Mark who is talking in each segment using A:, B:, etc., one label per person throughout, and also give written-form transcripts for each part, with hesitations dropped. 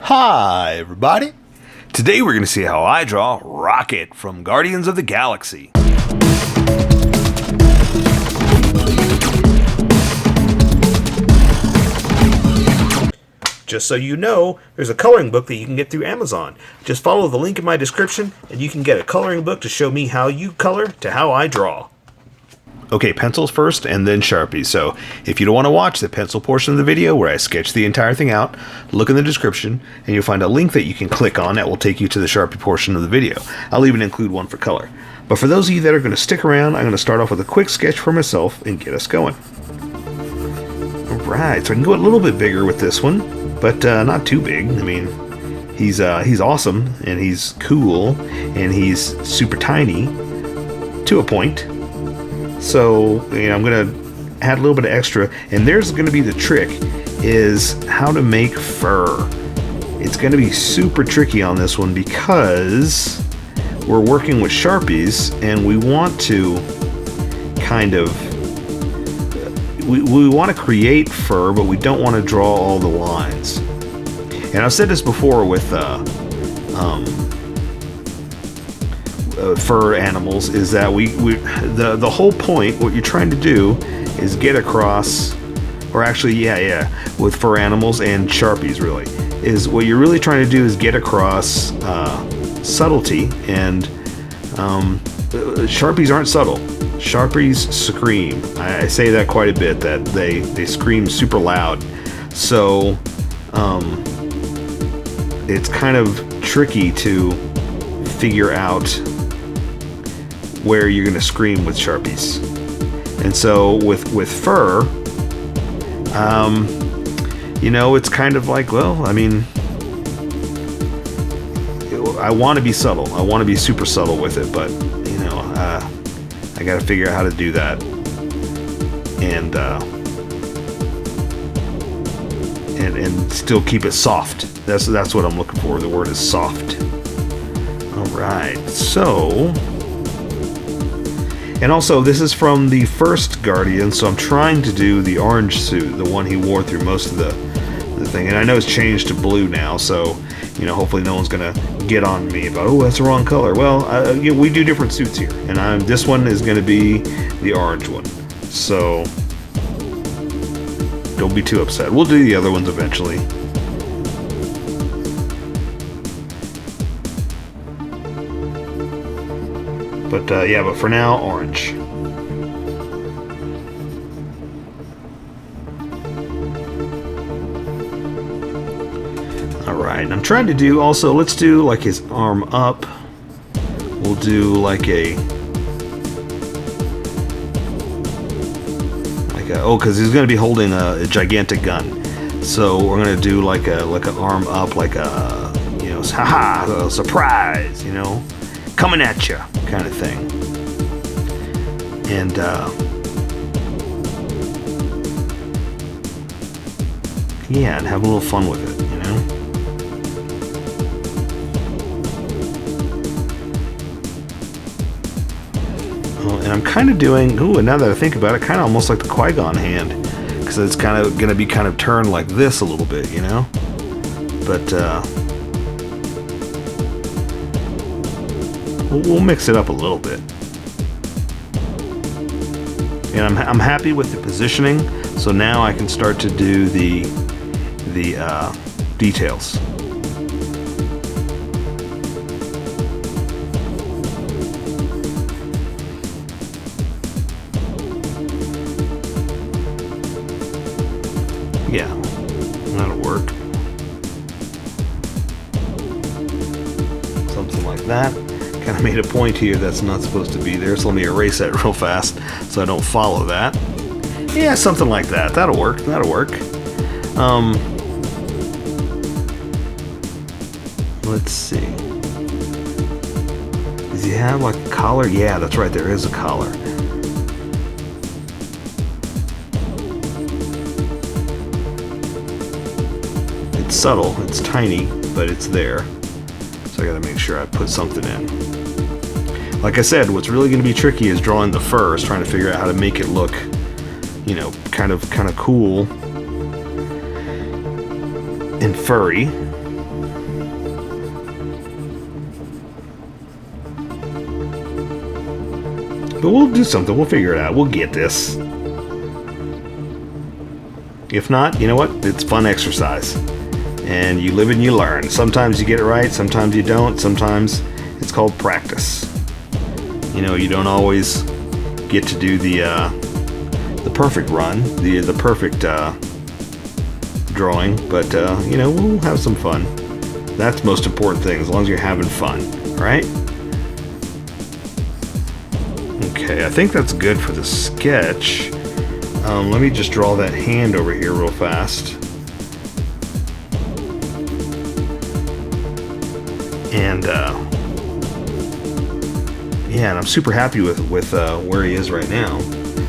A: Hi, everybody. Today we're going to see how I draw Rocket from Guardians of the Galaxy. Just so you know, there's a coloring book that you can get through Amazon. Just follow the link in my description and you can get a coloring book to show me how you color to how I draw. Okay, pencils first and then Sharpies. So if you don't want to watch the pencil portion of the video where I sketch the entire thing out, look in the description and you'll find a link that you can click on that will take you to the Sharpie portion of the video. I'll even include one for color. But for those of you that are going to stick around, I'm going to start off with a quick sketch for myself and get us going. Alright, so I can go a little bit bigger with this one, but not too big. I mean, he's awesome and he's cool and he's super tiny to a point. So, I'm going to add a little bit of extra, and there's going to be the trick, is how to make fur. It's going to be super tricky on this one because we're working with Sharpies, and we want to kind of, we want to create fur, but we don't want to draw all the lines. And I've said this before with fur animals, is that the whole point, what you're trying to do is get across, or actually with fur animals and Sharpies really, is what you're really trying to do is get across subtlety, and Sharpies aren't subtle. Sharpies scream. I say that quite a bit, that they scream super loud. So it's kind of tricky to figure out where you're going to scream with Sharpies. And so with fur, it's kind of like, well, I mean, I want to be subtle. I want to be super subtle with it, but, I got to figure out how to do that. And still keep it soft. That's what I'm looking for. The word is soft. All right, so... And also, this is from the first Guardian, so I'm trying to do the orange suit, the one he wore through most of the thing. And I know it's changed to blue now, so, hopefully no one's going to get on me about, oh, that's the wrong color. Well, we do different suits here, and this one is going to be the orange one. So, don't be too upset. We'll do the other ones eventually. But but for now, orange. Alright, I'm trying to do also, let's do like his arm up. We'll do like because he's going to be holding a gigantic gun. So we're going to do like an arm up, like a, haha, a surprise, coming at you kind of thing. And and have a little fun with it, Oh, and I'm kind of doing, and now that I think about it, kind of almost like the Qui-Gon hand, because it's kind of going to be kind of turned like this a little bit, But we'll mix it up a little bit. And I'm happy with the positioning, so now I can start to do the details. Yeah, that'll work. Something like that. Kind of made a point here that's not supposed to be there, so let me erase that real fast so I don't follow that. Yeah, something like that. That'll work. Let's see. Does he have like a collar? Yeah, that's right, there is a collar. It's subtle, it's tiny, but it's there. So I gotta make sure I put something in. Like I said, what's really gonna be tricky is drawing the fur, is trying to figure out how to make it look, kind of cool and furry. But we'll do something. We'll figure it out. We'll get this. If not, you know what? It's fun exercise. And you live and you learn. Sometimes you get it right, sometimes you don't. Sometimes it's called practice. You know, you don't always get to do the perfect run, the perfect drawing, but you know, we'll have some fun. That's the most important thing, as long as you're having fun, right? Okay, I think that's good for the sketch. Let me just draw that hand over here real fast. And yeah, and I'm super happy with where he is right now.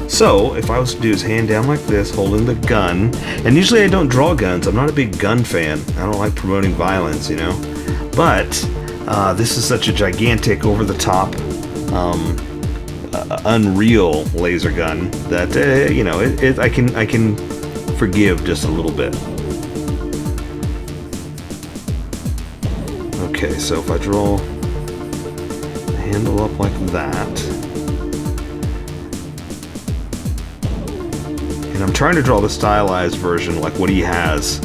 A: So if I was to do his hand down like this, holding the gun, and usually I don't draw guns. I'm not a big gun fan. I don't like promoting violence, you know. But this is such a gigantic, over-the-top, unreal laser gun that you know, I can forgive just a little bit. Okay, so if I draw the handle up like that, and I'm trying to draw the stylized version, like what he has.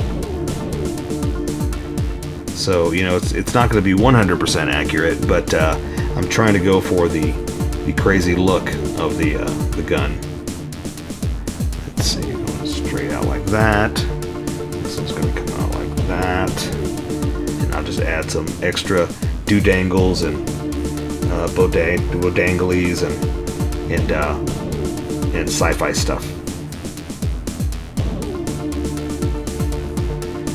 A: So, you know, it's not going to be 100% accurate, but I'm trying to go for the crazy look of the gun. Let's see, going straight out like that. This one's going to come out like that. And I'll just add some extra doodangles and bodanglies and sci-fi stuff.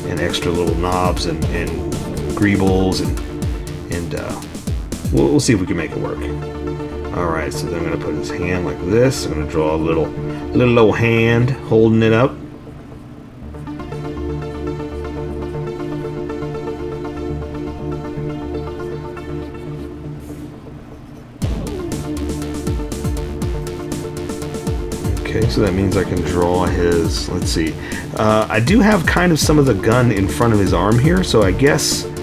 A: And extra little knobs and greebles and we'll see if we can make it work. Alright, so then I'm going to put his hand like this. I'm going to draw a little old hand holding it up. Okay, so that means I can draw his, let's see. I do have kind of some of the gun in front of his arm here, so I guess I'm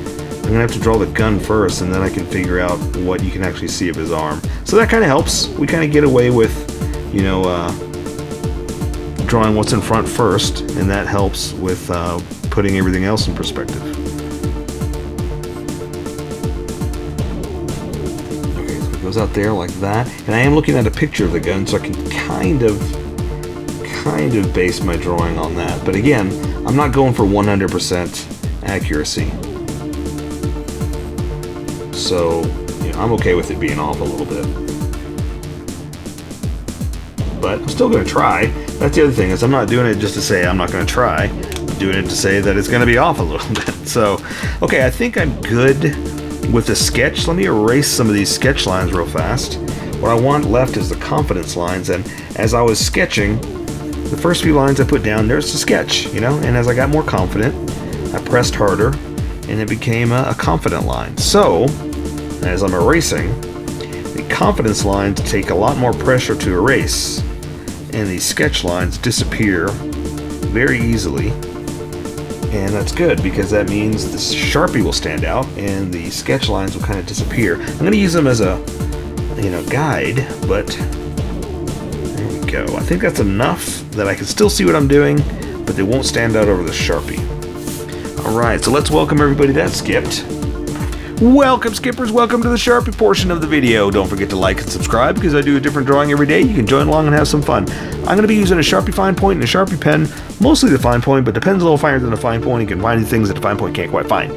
A: going to have to draw the gun first, and then I can figure out what you can actually see of his arm. So that kind of helps. We kind of get away with, you know, drawing what's in front first, and that helps with putting everything else in perspective. Okay, so it goes out there like that. And I am looking at a picture of the gun, so I can kind of base my drawing on that. But again, I'm not going for 100% accuracy. So, you know, I'm okay with it being off a little bit. But I'm still going to try. That's the other thing, is I'm not doing it just to say I'm not going to try. I'm doing it to say that it's going to be off a little bit. So, okay, I think I'm good with the sketch. Let me erase some of these sketch lines real fast. What I want left is the confidence lines, and as I was sketching, the first few lines I put down, there's the sketch, you know, and as I got more confident, I pressed harder, and it became a confident line. So, as I'm erasing, the confidence lines take a lot more pressure to erase, and the sketch lines disappear very easily, and that's good because that means the Sharpie will stand out and the sketch lines will kind of disappear. I'm going to use them as a, you know, guide, but there we go. I think that's enough that I can still see what I'm doing, but they won't stand out over the Sharpie. Alright, so let's welcome everybody that skipped. Welcome, skippers. Welcome to the Sharpie portion of the video. Don't forget to like and subscribe because I do a different drawing every day. You can join along and have some fun. I'm going to be using a Sharpie fine point and a Sharpie pen, mostly the fine point, but the pen's a little finer than the fine point. You can find things that the fine point can't quite find.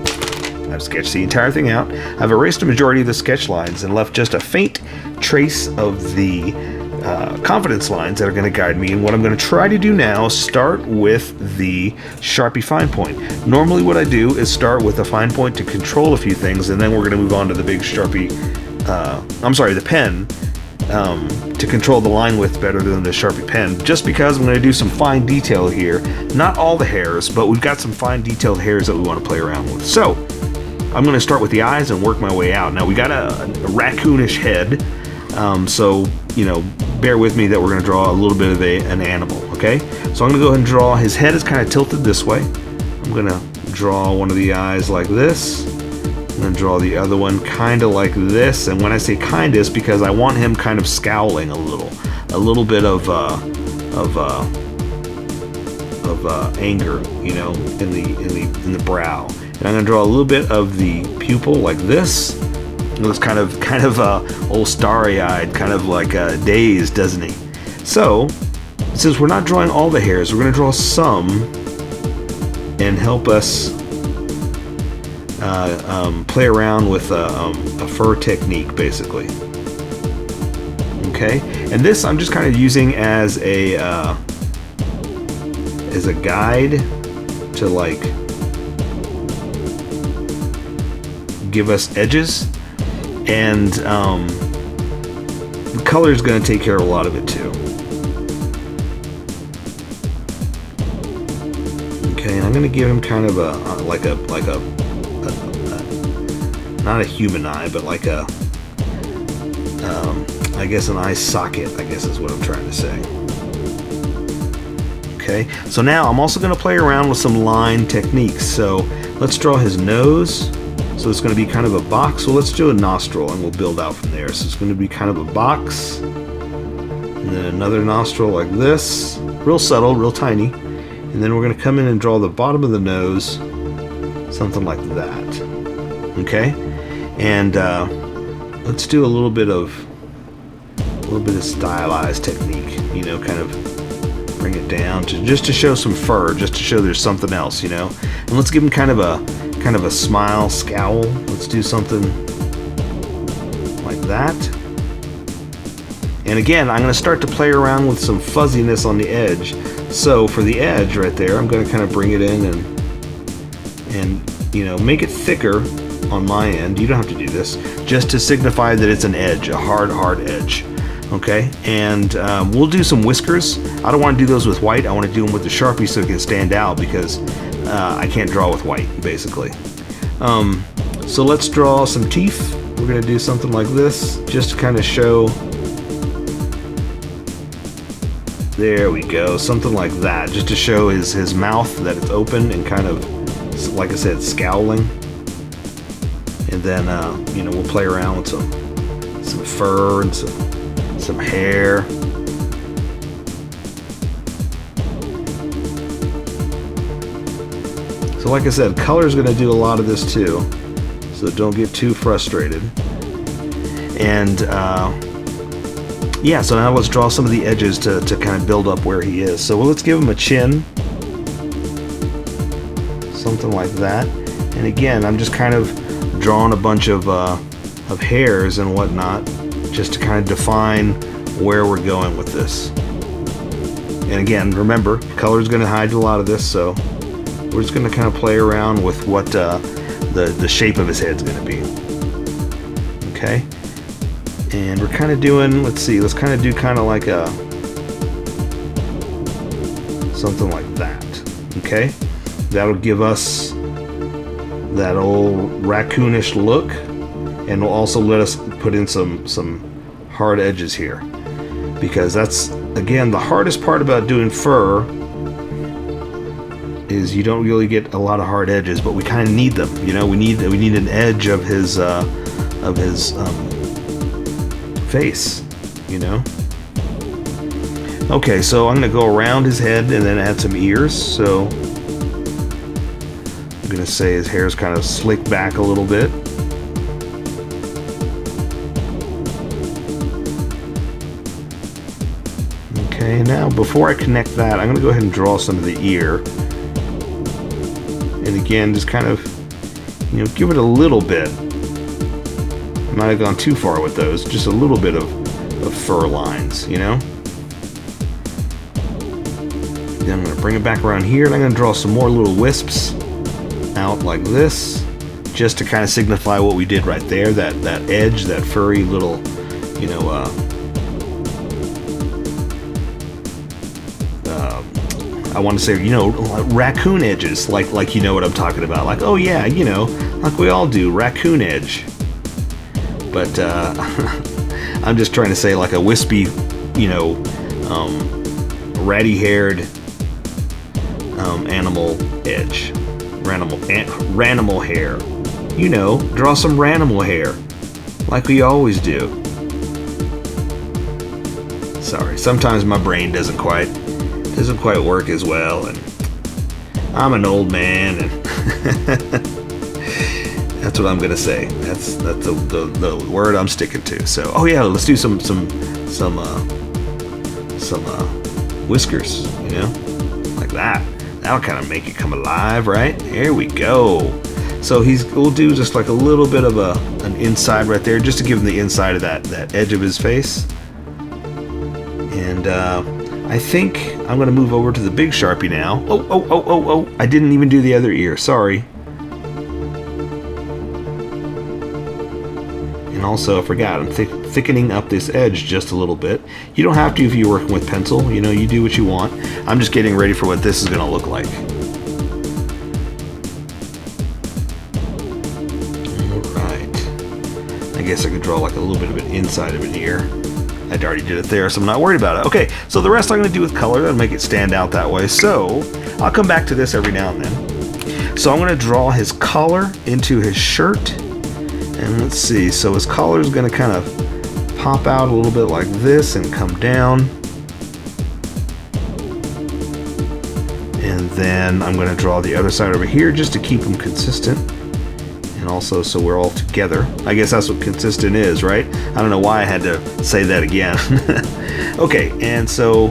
A: I've sketched the entire thing out. I've erased a majority of the sketch lines and left just a faint trace of the confidence lines that are going to guide me. And what I'm going to try to do now is start with the Sharpie fine point. Normally what I do is start with a fine point to control a few things, and then we're going to move on to the big Sharpie, the pen, to control the line width better than the Sharpie pen, just because I'm going to do some fine detail here. Not all the hairs, but we've got some fine detailed hairs that we want to play around with. So I'm going to start with the eyes and work my way out. Now we got a raccoonish head, so, you know, bear with me that we're going to draw a little bit of an animal, okay? So I'm going to go ahead and draw, his head is kind of tilted this way. I'm going to draw one of the eyes like this, I'm gonna draw the other one kind of like this, and when I say kind of, it's because I want him kind of scowling a little bit of anger, you know, in the brow. And I'm gonna draw a little bit of the pupil like this. It looks kind of old starry-eyed, kind of like dazed, doesn't he? So, since we're not drawing all the hairs, we're gonna draw some and help us play around with a fur technique, basically. Okay, and this I'm just kind of using as a guide to like give us edges, and the color is going to take care of a lot of it too. Okay, I'm going to give him kind of a not a human eye, but like a I guess an eye socket, I guess is what I'm trying to say. Okay, so now I'm also going to play around with some line techniques. So let's draw his nose. So it's going to be kind of a box. So let's do a nostril and we'll build out from there. So it's going to be kind of a box, and then another nostril like this, real subtle, real tiny. And then we're going to come in and draw the bottom of the nose, something like that. Okay, and let's do a little bit of stylized technique. You know, kind of bring it down just to show some fur, just to show there's something else. You know, and let's give him kind of a smile, scowl. Let's do something like that. And again, I'm going to start to play around with some fuzziness on the edge. So for the edge right there, I'm going to kind of bring it in and you know, make it thicker on my end. You don't have to do this, just to signify that it's an edge, a hard edge. Okay, and we'll do some whiskers. I don't want to do those with white. I want to do them with the Sharpie so it can stand out, because I can't draw with white, basically. So let's draw some teeth. We're going to do something like this, just to kind of show. There we go, something like that, just to show his mouth, that it's open and kind of, like I said, scowling. And then, you know, we'll play around with some fur and some hair. So like I said, color is going to do a lot of this too, so don't get too frustrated. And yeah, so now let's draw some of the edges to kind of build up where he is. So let's give him a chin, something like that. And again, I'm just kind of drawing a bunch of hairs and whatnot, just to kind of define where we're going with this. And again, remember, color is going to hide a lot of this, so we're just going to kind of play around with what the shape of his head's going to be. Okay, and we're kind of doing, let's kind of do kind of like a something like that. Okay, that'll give us that old raccoonish look, and will also let us put in some hard edges here, because that's, again, the hardest part about doing fur is you don't really get a lot of hard edges, but we kind of need them. You know, we need an edge of his face. You know. Okay, so I'm gonna go around his head and then add some ears. So I'm gonna say his hair's kind of slicked back a little bit. Okay, now before I connect that, I'm gonna go ahead and draw some of the ear. And again, just kind of, you know, give it a little bit. I might have gone too far with those. Just a little bit of fur lines, you know. Then I'm going to bring it back around here, and I'm going to draw some more little wisps out like this, just to kind of signify what we did right there. That edge, that furry little, you know, I want to say, you know, raccoon edges, like you know what I'm talking about. Like, oh yeah, you know, like we all do, raccoon edge. But I'm just trying to say like a wispy, you know, ratty-haired animal edge, ranimal hair. you know, draw some ranimal hair, like we always do. Sorry, sometimes my brain doesn't quite work as well, and I'm an old man, and that's what I'm gonna say. That's the word I'm sticking to. So, oh yeah, let's do some whiskers, you know, like that. That'll kind of make it come alive, right? There we go. So we'll do just like a little bit of an inside right there, just to give him the inside of that edge of his face. And I think I'm gonna move over to the big Sharpie now. Oh! I didn't even do the other ear. Sorry. And also, I forgot, I'm thickening up this edge just a little bit. You don't have to if you're working with pencil. You know, you do what you want. I'm just getting ready for what this is gonna look like. I guess I could draw like a little bit of an inside of an ear. I already did it there, so I'm not worried about it. Okay, so the rest I'm going to do with color. That'll make it stand out that way. So I'll come back to this every now and then. So I'm going to draw his collar into his shirt. And let's see. So his collar is going to kind of pop out a little bit like this and come down. And then I'm going to draw the other side over here just to keep them consistent. And also so we're all together. I guess that's what consistent is, right? I don't know why I had to say that again. Okay, and so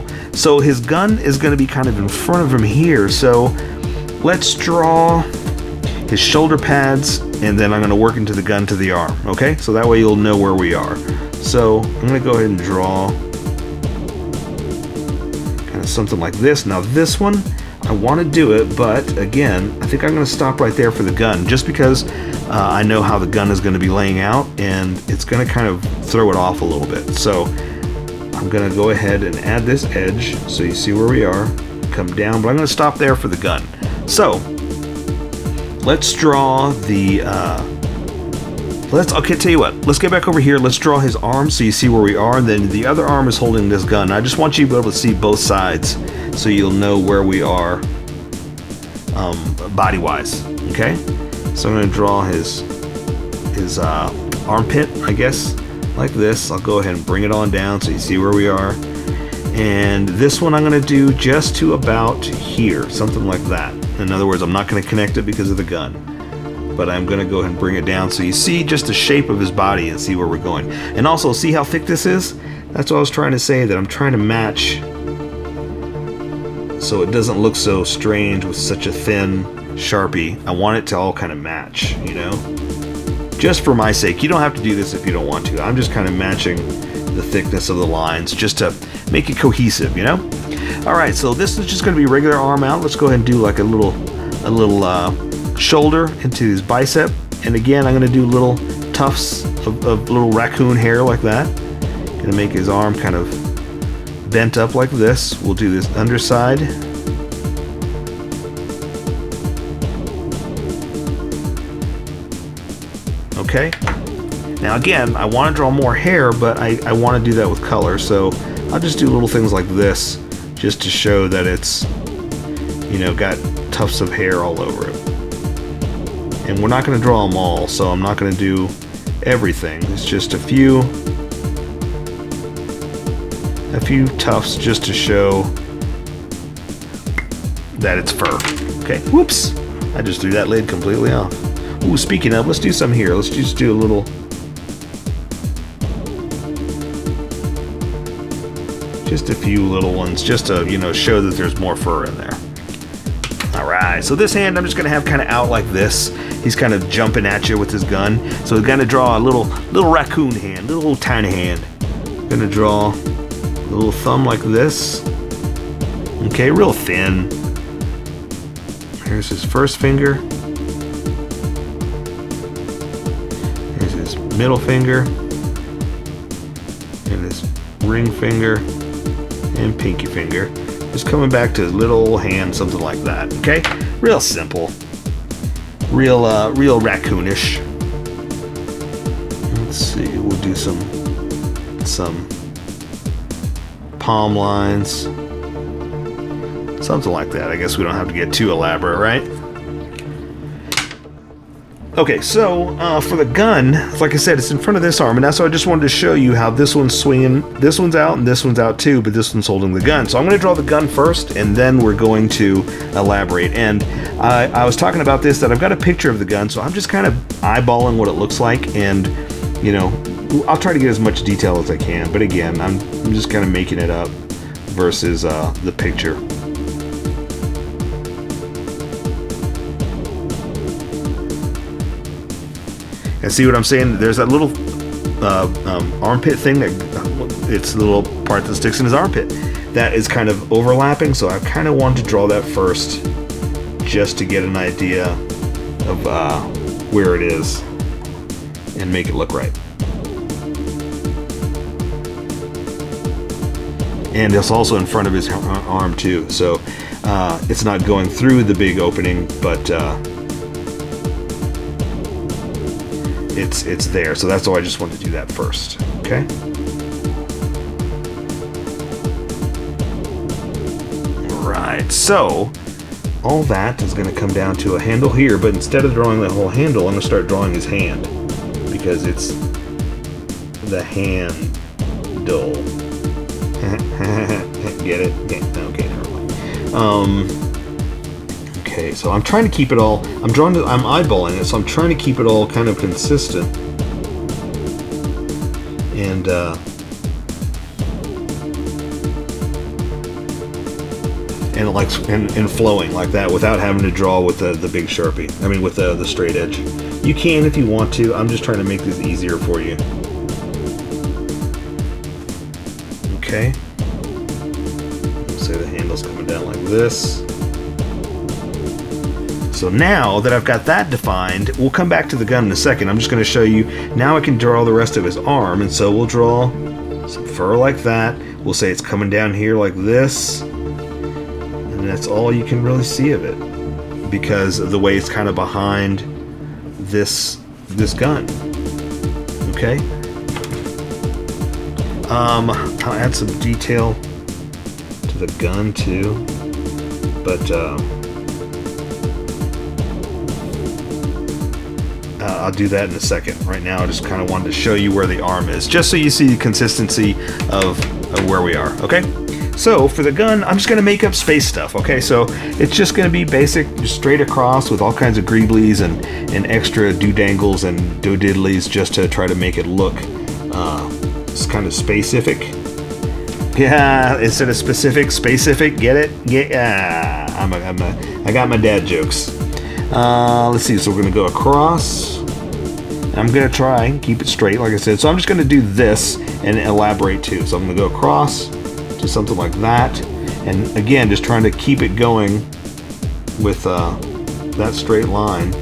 A: his gun is going to be kind of in front of him here. So let's draw his shoulder pads, and then I'm going to work into the gun to the arm. Okay, so that way you'll know where we are. So I'm going to go ahead and draw kind of something like this. Now this one, I want to do it, but again, I think I'm going to stop right there for the gun, just because I know how the gun is going to be laying out, and it's going to kind of throw it off a little bit. So I'm going to go ahead and add this edge so you see where we are. Come down, but I'm going to stop there for the gun. So let's draw the okay, tell you what, let's get back over here. Let's draw his arm so you see where we are, and then the other arm is holding this gun. I just want you to be able to see both sides so you'll know where we are body wise. Okay, so I'm going to draw his armpit, I guess, like this. I'll go ahead and bring it on down so you see where we are. And this one I'm going to do just to about here, something like that. In other words, I'm not going to connect it because of the gun, but I'm going to go ahead and bring it down so you see just the shape of his body and see where we're going. And also, see how thick this is? That's what I was trying to say, that I'm trying to match so it doesn't look so strange with such a thin Sharpie. I want it to all kind of match, you know? Just for my sake. You don't have to do this if you don't want to. I'm just kind of matching the thickness of the lines just to make it cohesive, you know? Alright, so this is just going to be regular arm out. Let's go ahead and do like a little shoulder into his bicep. And again, I'm going to do little tufts of little raccoon hair like that. Going to make his arm kind of bent up like this. We'll do this underside. Okay. Now again, I want to draw more hair, but I want to do that with color. So I'll just do little things like this just to show that it's, you know, got tufts of hair all over it. And we're not going to draw them all, so I'm not going to do everything. It's just a few tufts just to show that it's fur. Okay, whoops, I just threw that lid completely off. Ooh, speaking of, let's do some here. Let's just do a little, just a few little ones, just to, you know, show that there's more fur in there. Alright, so this hand I'm just going to have kind of out like this. He's kind of jumping at you with his gun. So we're going to draw a little raccoon hand, little tiny hand. Going to draw a little thumb like this. Okay, real thin. Here's his first finger. Here's his middle finger. And his ring finger. And pinky finger. Just coming back to his little hand, something like that. Okay, real simple, real raccoonish. Let's see, we'll do some palm lines, something like that. I guess we don't have to get too elaborate, right? Okay, so for the gun, like I said, it's in front of this arm, and that's why I just wanted to show you how this one's swinging. This one's out, and this one's out too, but this one's holding the gun. So I'm going to draw the gun first, and then we're going to elaborate. And I was talking about this, that I've got a picture of the gun, so I'm just kind of eyeballing what it looks like, and, you know, I'll try to get as much detail as I can, but again, I'm just kind of making it up versus the picture. And see what I'm saying? There's that little armpit thing that it's the little part that sticks in his armpit. That is kind of overlapping, so I kind of wanted to draw that first just to get an idea of where it is and make it look right. And it's also in front of his arm too, so it's not going through the big opening, but it's there, so that's why I just wanted to do that first. Okay. Right. So all that is going to come down to a handle here, but instead of drawing the whole handle, I'm going to start drawing his hand because it's the handle. Get it? Okay. Never mind. Okay, so I'm trying to keep it all, I'm eyeballing it, so I'm trying to keep it all kind of consistent. And, and flowing like that without having to draw with the big Sharpie. I mean, with the straight edge. You can if you want to. I'm just trying to make this easier for you. Okay. Let's say the handle's coming down like this. So now that I've got that defined, we'll come back to the gun in a second. I'm just going to show you, now I can draw the rest of his arm, and so we'll draw some fur like that. We'll say it's coming down here like this, and that's all you can really see of it because of the way it's kind of behind this gun. Okay? I'll add some detail to the gun too, but I'll do that in a second. Right now I just kind of wanted to show you where the arm is, just so you see the consistency of where we are. Okay, so for the gun, I'm just going to make up space stuff. Okay, so it's just going to be basic, just straight across with all kinds of greeblies and extra do-dangles and do-diddlies just to try to make it look it's kind of specific. Yeah, instead of specific, specific. Get it? Yeah. I got my dad jokes. Let's see. So we're gonna go across. I'm gonna try and keep it straight, like I said. So I'm just gonna do this and elaborate too. So I'm gonna go across to something like that, and again, just trying to keep it going with that straight line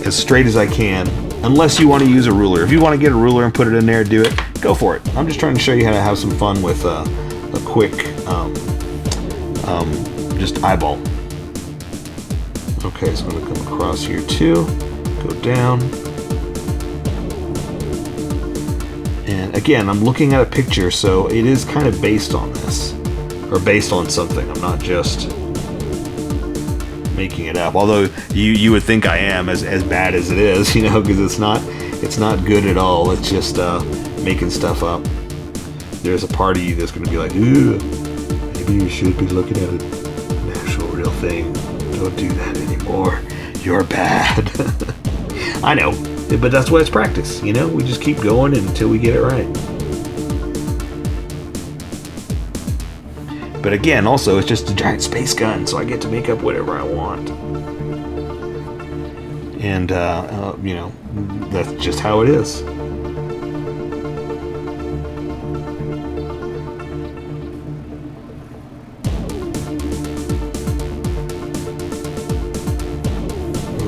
A: as straight as I can. Unless you want to use a ruler. If you want to get a ruler and put it in there, do it. Go for it. I'm just trying to show you how to have some fun with a quick just eyeball. Okay, so I'm going to come across here too. Go down. And again, I'm looking at a picture, so it is kind of based on this. Or based on something. I'm not just making it up, although you would think I am, as bad as it is, you know, because it's not good at all. It's just making stuff up. There's a part of you that's going to be like, ooh, maybe you should be looking at an actual real thing. Don't do that anymore. You're bad. I know, but that's why it's practice, you know. We just keep going until we get it right. But again, also, it's just a giant space gun, so I get to make up whatever I want. And, you know, that's just how it is.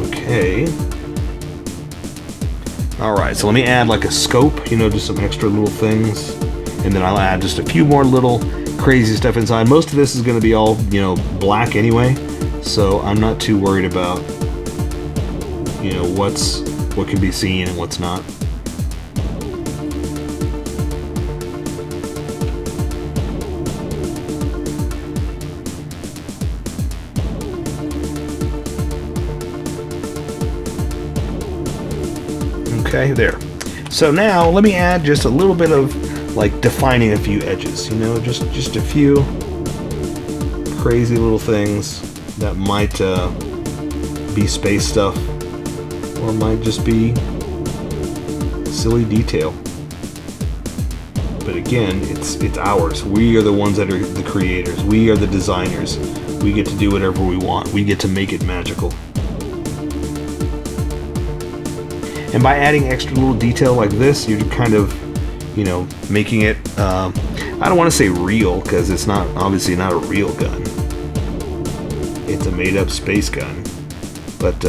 A: Okay. Alright, so let me add like a scope, you know, just some extra little things. And then I'll add just a few more little crazy stuff inside. Most of this is going to be all, you know, black anyway, so I'm not too worried about, you know, what can be seen and what's not. Okay, there. So now let me add just a little bit of like defining a few edges, you know, just a few crazy little things that might be space stuff, or might just be silly detail. But again, it's ours. We are the ones that are the creators. We are the designers. We get to do whatever we want. We get to make it magical. And by adding extra little detail like this, you're kind of, you know, making it, I don't want to say real, because it's not, obviously not a real gun. It's a made-up space gun. But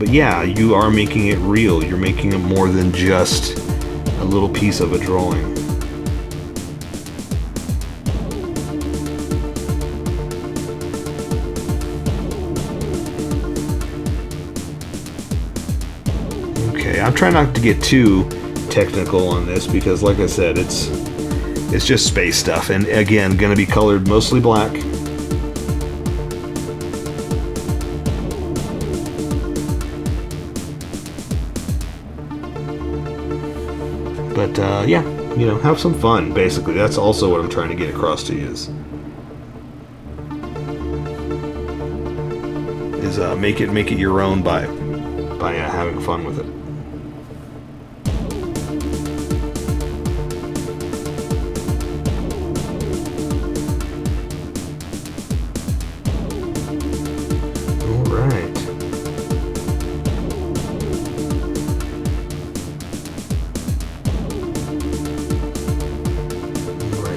A: yeah, you are making it real. You're making it more than just a little piece of a drawing. Okay, I'm trying not to get too technical on this because, like I said, it's just space stuff, and again, going to be colored mostly black. But yeah, you know, have some fun. Basically, that's also what I'm trying to get across to you is make it your own by having fun with it.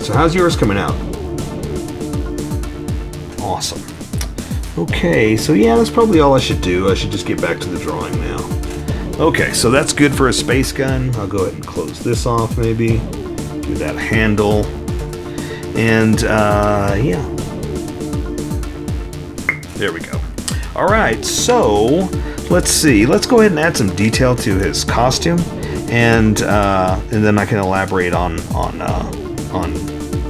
A: So how's yours coming out? Awesome. Okay, so yeah, that's probably all I should do. I should just get back to the drawing now. Okay, so that's good for a space gun. I'll go ahead and close this off maybe. Give that a handle. And yeah. There we go. Alright, so let's see. Let's go ahead and add some detail to his costume. And then I can elaborate on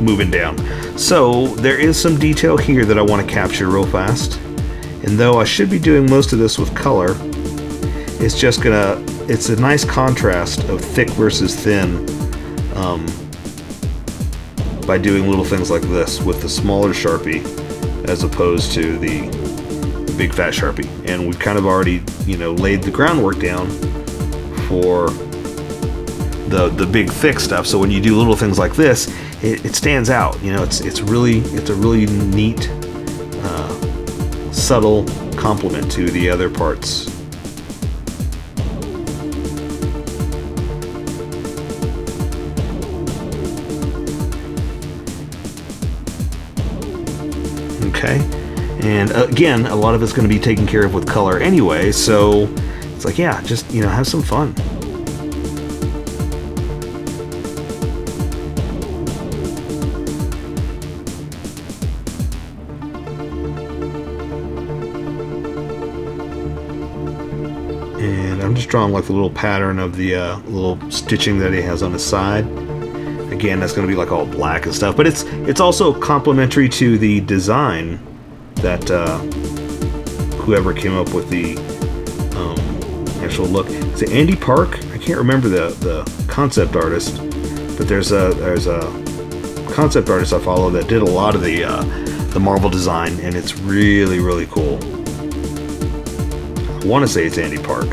A: moving down. So there is some detail here that I want to capture real fast, and though I should be doing most of this with color, it's a nice contrast of thick versus thin by doing little things like this with the smaller Sharpie as opposed to the big fat Sharpie. And we've kind of already, you know, laid the groundwork down for the big thick stuff, so when you do little things like this, it stands out. You know, it's a really neat, subtle complement to the other parts. Okay, and again, a lot of it's going to be taken care of with color anyway, so it's like, yeah, just, you know, have some fun. And I'm just drawing like the little pattern of the little stitching that he has on his side. Again, that's going to be like all black and stuff, but it's also complementary to the design that whoever came up with the actual look. Is it Andy Park? I can't remember the concept artist, but there's a concept artist I follow that did a lot of the Marvel design, and it's really cool. I want to say it's Andy Park.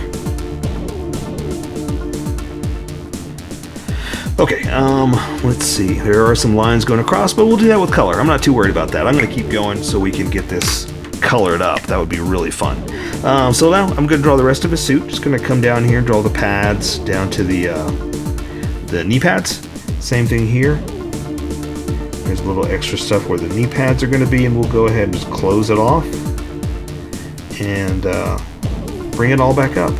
A: Okay, let's see. There are some lines going across, but we'll do that with color. I'm not too worried about that. I'm going to keep going so we can get this colored up. That would be really fun. So now I'm going to draw the rest of his suit. Just going to come down here and draw the pads down to the knee pads. Same thing here. There's a little extra stuff where the knee pads are going to be, and we'll go ahead and just close it off and bring it all back up.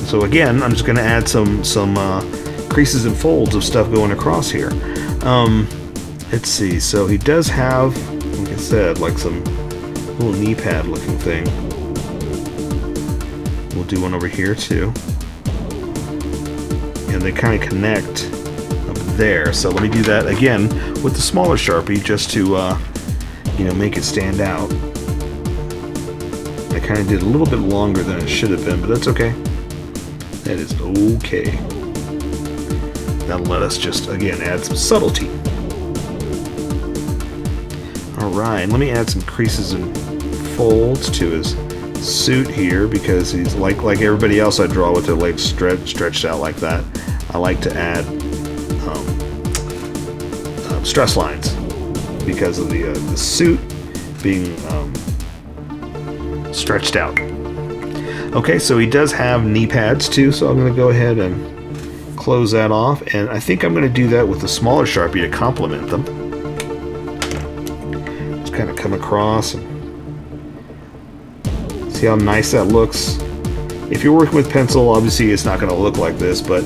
A: So again, I'm just going to add some creases and folds of stuff going across here. Let's see. So he does have, like I said, like some little knee pad looking thing. We'll do one over here too. And they kind of connect up there. So let me do that again with the smaller Sharpie just to, you know, make it stand out. I kind of did a little bit longer than it should have been, but that's okay. That is okay. That'll let us just, again, add some subtlety. Alright, let me add some creases and folds to his suit here, because he's like everybody else I draw with their legs stretched out like that. I like to add stress lines because of the suit being stretched out. Okay, so he does have knee pads too, so I'm going to go ahead and close that off, and I think I'm going to do that with a smaller Sharpie to complement them. Just kind of come across and see how nice that looks. If you're working with pencil, obviously it's not going to look like this, but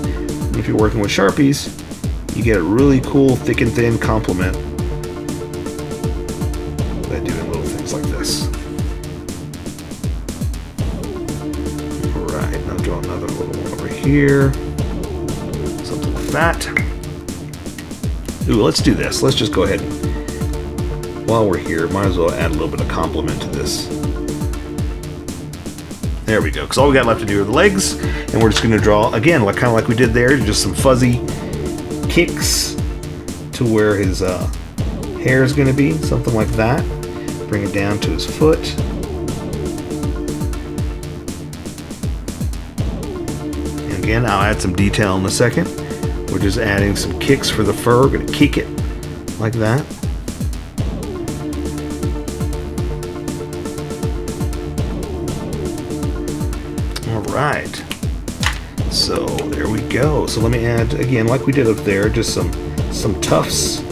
A: if you're working with Sharpies, you get a really cool thick and thin complement by doing little things like this. Alright, now draw another little one over here. Something like that. Ooh, let's do this. Let's just go ahead and, while we're here, might as well add a little bit of complement to this. There we go, because all we got left to do are the legs, and we're just going to draw, again, kind of like we did there, just some fuzzy kicks to where his hair is going to be, something like that. Bring it down to his foot. And again, I'll add some detail in a second. We're just adding some kicks for the fur. We're going to kick it like that. Alright, so there we go. So let me add, again, like we did up there, just some tufts.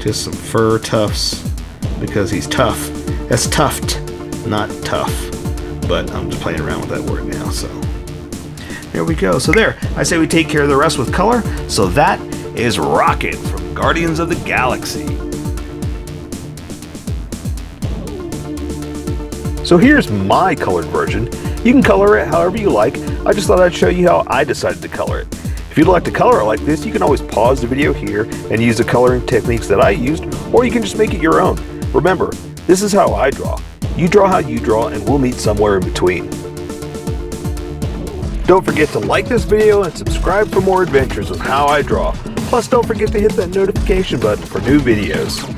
A: Just some fur tufts, because he's tough. That's tuft, not tough. But I'm just playing around with that word now, so. There we go. So there, I say we take care of the rest with color. So that is Rocket from Guardians of the Galaxy. So here's my colored version. You can color it however you like. I just thought I'd show you how I decided to color it. If you'd like to color it like this, you can always pause the video here and use the coloring techniques that I used, or you can just make it your own. Remember, this is how I draw. You draw how you draw, and we'll meet somewhere in between. Don't forget to like this video and subscribe for more adventures with how I draw. Plus, don't forget to hit that notification button for new videos.